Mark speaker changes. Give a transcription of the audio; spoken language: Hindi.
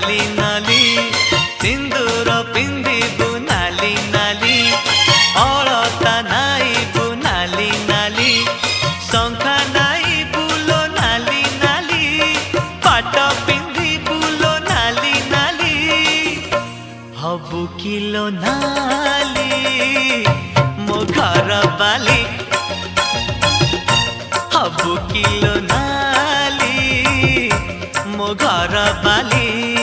Speaker 1: नाली नाली सिंदूर पिंधिबु नाली नाली अलता नाइबु नाली नाली शंखा नाइबु लो नाली नाली पाट पिंधिबु लो नाली नाली हबु किलो नाली मो घर बाली हबु किलो नाली मो घर बाली।